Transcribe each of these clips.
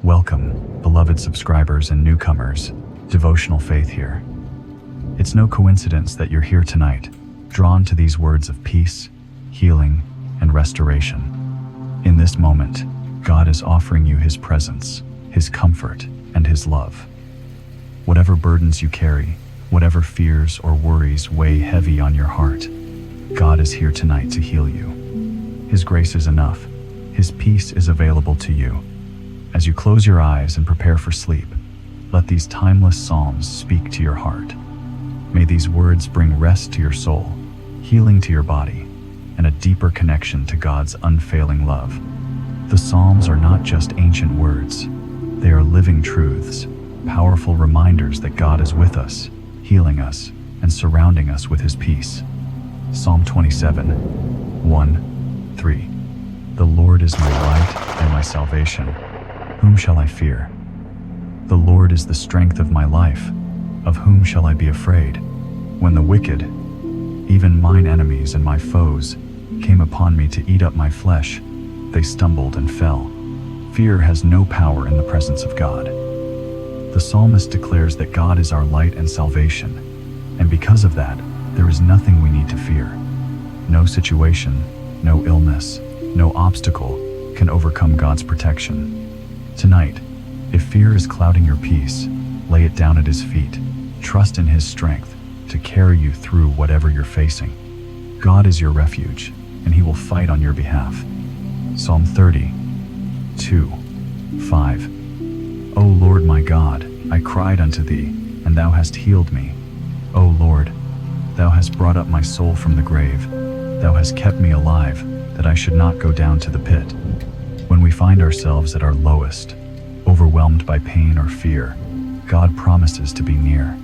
Welcome, beloved subscribers and newcomers, Devotional Faith here. It's no coincidence that you're here tonight, drawn to these words of peace, healing, and restoration. In this moment, God is offering you His presence, His comfort, and His love. Whatever burdens you carry, whatever fears or worries weigh heavy on your heart, God is here tonight to heal you. His grace is enough. His peace is available to you. As you close your eyes and prepare for sleep, let these timeless psalms speak to your heart. May these words bring rest to your soul, healing to your body, and a deeper connection to God's unfailing love. The Psalms are not just ancient words. They are living truths, powerful reminders that God is with us, healing us, and surrounding us with His peace. Psalm 27, 1-3. The Lord is my light and my salvation. Whom shall I fear? The Lord is the strength of my life. Of whom shall I be afraid? When the wicked, even mine enemies and my foes, came upon me to eat up my flesh, they stumbled and fell. Fear has no power in the presence of God. The psalmist declares that God is our light and salvation, and because of that, there is nothing we need to fear. No situation, no illness, no obstacle can overcome God's protection. Tonight, if fear is clouding your peace, lay it down at His feet. Trust in His strength to carry you through whatever you're facing. God is your refuge, and He will fight on your behalf. Psalm 30, 2-5. O Lord my God, I cried unto Thee, and Thou hast healed me. O Lord, Thou hast brought up my soul from the grave. Thou hast kept me alive, that I should not go down to the pit. When we find ourselves at our lowest, overwhelmed by pain or fear, God promises to be near.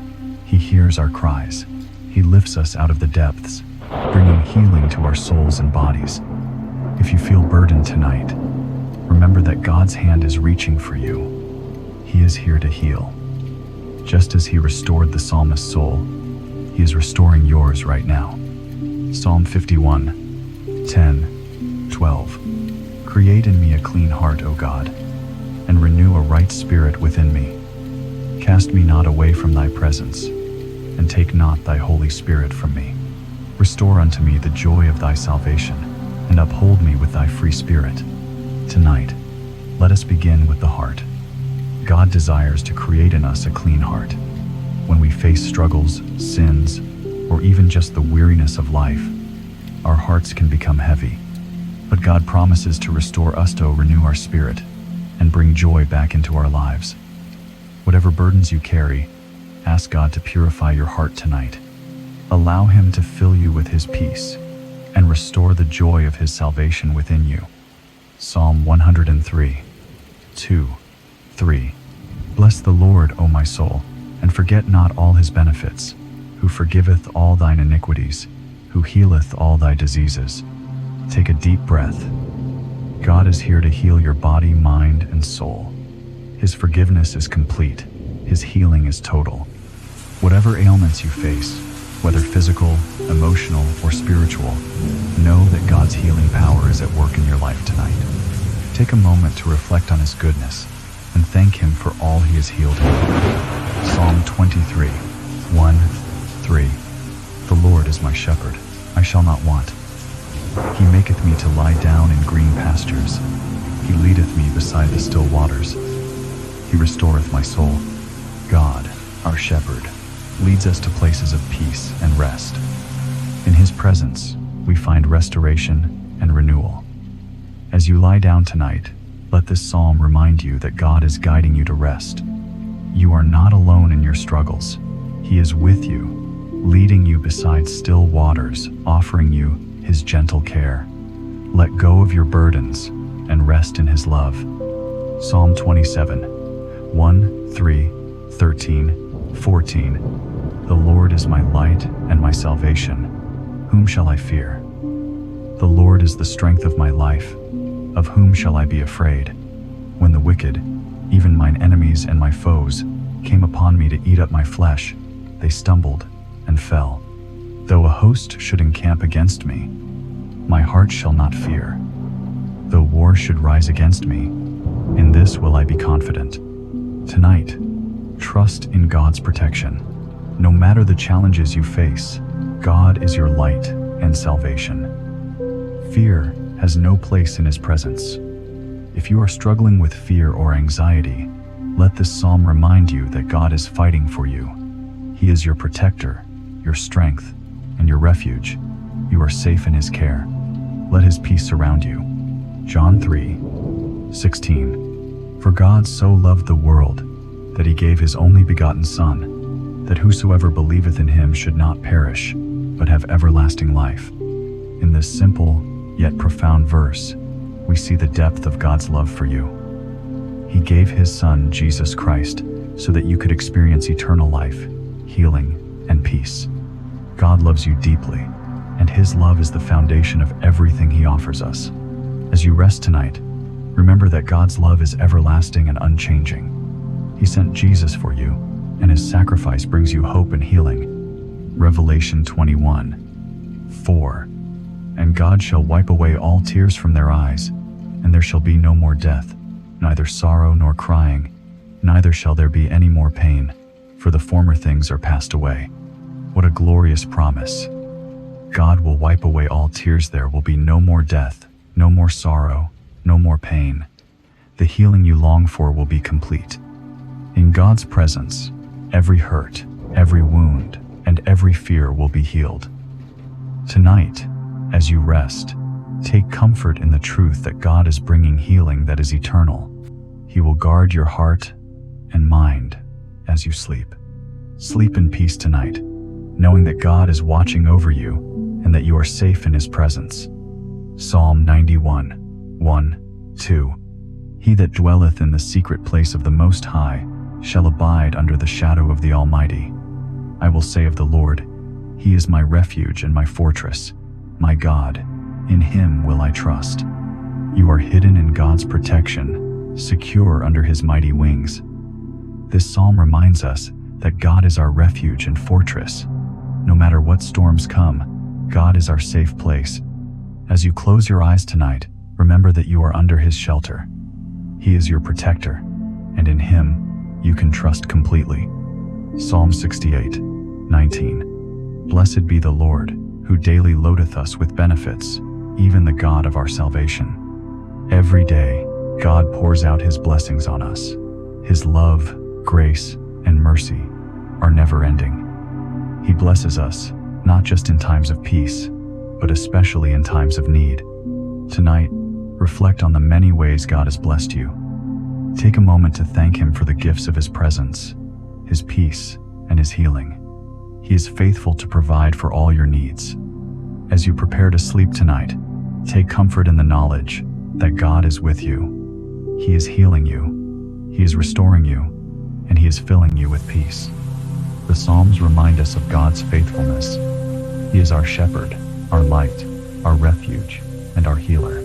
He hears our cries. He lifts us out of the depths, bringing healing to our souls and bodies. If you feel burdened tonight, remember that God's hand is reaching for you. He is here to heal. Just as He restored the psalmist's soul, He is restoring yours right now. Psalm 51, 10-12. Create in me a clean heart, O God, and renew a right spirit within me. Cast me not away from Thy presence, and take not Thy Holy Spirit from me. Restore unto me the joy of Thy salvation, and uphold me with Thy free spirit. Tonight, let us begin with the heart. God desires to create in us a clean heart. When we face struggles, sins, or even just the weariness of life, our hearts can become heavy. But God promises to restore us, to renew our spirit, and bring joy back into our lives. Whatever burdens you carry, ask God to purify your heart tonight. Allow Him to fill you with His peace and restore the joy of His salvation within you. Psalm 103, 2-3. Bless the Lord, O my soul, and forget not all His benefits, who forgiveth all thine iniquities, who healeth all thy diseases. Take a deep breath. God is here to heal your body, mind, and soul. His forgiveness is complete. His healing is total. Whatever ailments you face, whether physical, emotional, or spiritual, know that God's healing power is at work in your life tonight. Take a moment to reflect on His goodness and thank Him for all He has healed you. Psalm 23, 1-3. The Lord is my shepherd, I shall not want. He maketh me to lie down in green pastures. He leadeth me beside the still waters. He restoreth my soul. God, our shepherd, leads us to places of peace and rest. In His presence, we find restoration and renewal. As you lie down tonight, let this psalm remind you that God is guiding you to rest. You are not alone in your struggles. He is with you, leading you beside still waters, offering you His gentle care. Let go of your burdens and rest in His love. Psalm 27, 1-13-14. The Lord is my light and my salvation. Whom shall I fear? The Lord is the strength of my life. Of whom shall I be afraid? When the wicked, even mine enemies and my foes, came upon me to eat up my flesh, they stumbled and fell. Though a host should encamp against me, my heart shall not fear. Though war should rise against me, In this will I be confident. Tonight, trust in God's protection. No matter the challenges you face, God is your light and salvation. Fear has no place in His presence. If you are struggling with fear or anxiety, let this psalm remind you that God is fighting for you. He is your protector, your strength, and your refuge. You are safe in His care. Let His peace surround you. John 3:16. For God so loved the world that He gave His only begotten Son, that whosoever believeth in Him should not perish, but have everlasting life. In this simple yet profound verse, we see the depth of God's love for you. He gave His Son, Jesus Christ, so that you could experience eternal life, healing, and peace. God loves you deeply, and His love is the foundation of everything He offers us. As you rest tonight, remember that God's love is everlasting and unchanging. He sent Jesus for you, and His sacrifice brings you hope and healing. Revelation 21:4. And God shall wipe away all tears from their eyes, and there shall be no more death, neither sorrow nor crying, neither shall there be any more pain, for the former things are passed away. What a glorious promise. God will wipe away all tears. There will be no more death, no more sorrow, no more pain. The healing you long for will be complete. In God's presence, every hurt, every wound, and every fear will be healed. Tonight, as you rest, take comfort in the truth that God is bringing healing that is eternal. He will guard your heart and mind as you sleep. Sleep in peace tonight, knowing that God is watching over you and that you are safe in His presence. Psalm 91:1-2. He that dwelleth in the secret place of the Most High shall abide under the shadow of the Almighty. I will say of the Lord, He is my refuge and my fortress, my God, in Him will I trust. You are hidden in God's protection, secure under His mighty wings. This psalm reminds us that God is our refuge and fortress. No matter what storms come, God is our safe place. As you close your eyes tonight, remember that you are under His shelter. He is your protector, and in Him you can trust completely. Psalm 68:19. Blessed be the Lord, who daily loadeth us with benefits, even the God of our salvation. Every day, God pours out His blessings on us. His love, grace, and mercy are never ending. He blesses us, not just in times of peace, but especially in times of need. Tonight, reflect on the many ways God has blessed you. Take a moment to thank Him for the gifts of His presence, His peace, and His healing. He is faithful to provide for all your needs. As you prepare to sleep tonight, take comfort in the knowledge that God is with you. He is healing you, He is restoring you, and He is filling you with peace. The Psalms remind us of God's faithfulness. He is our shepherd, our light, our refuge, and our healer.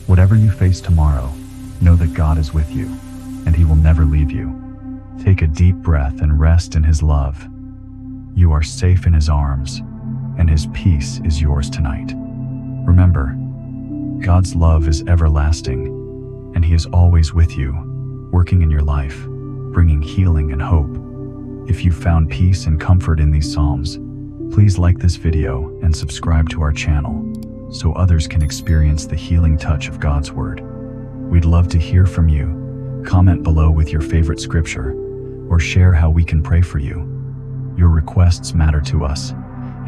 Whatever you face tomorrow, know that God is with you, and He will never leave you. Take a deep breath and rest in His love. You are safe in His arms, and His peace is yours tonight. Remember, God's love is everlasting, and He is always with you, working in your life, bringing healing and hope. If you found peace and comfort in these Psalms, please like this video and subscribe to our channel so others can experience the healing touch of God's Word. We'd love to hear from you. Comment below with your favorite scripture, or share how we can pray for you. Your requests matter to us,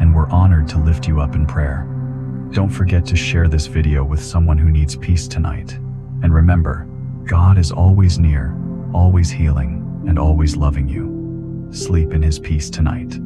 and we're honored to lift you up in prayer. Don't forget to share this video with someone who needs peace tonight. And remember, God is always near, always healing, and always loving you. Sleep in His peace tonight.